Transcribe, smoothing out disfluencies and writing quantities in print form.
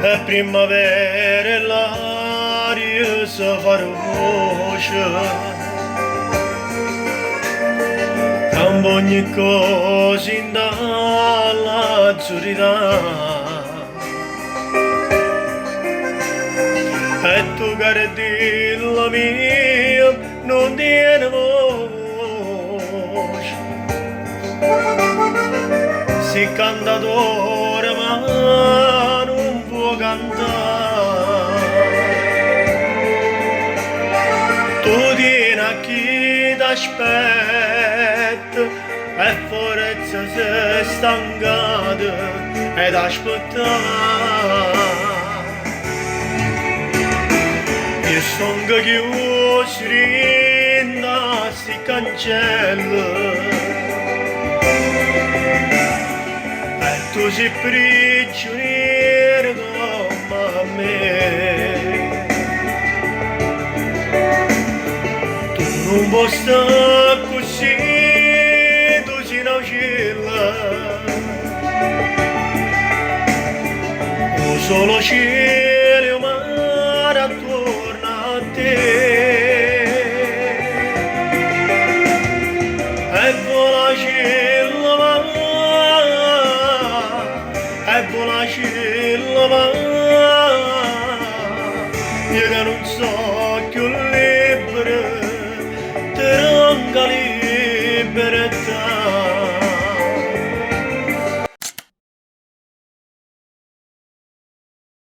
È primavera e l'aria si fa rossa, cambia ogni cosa in dall'azzurità. E tu cara dilla mia non tiene voce, si cantatore ma non può cantare. Tu tieni a chi t'aspetta e forse sei stancata ed aspettare. Io sono chiuso in sti cancelli e tu sei prigioniero come me. Tu non puoi stare così, tu sei una uccella, o solo cielo e mare attorno a te. E vola cielo e vola cielo io che non so più lì.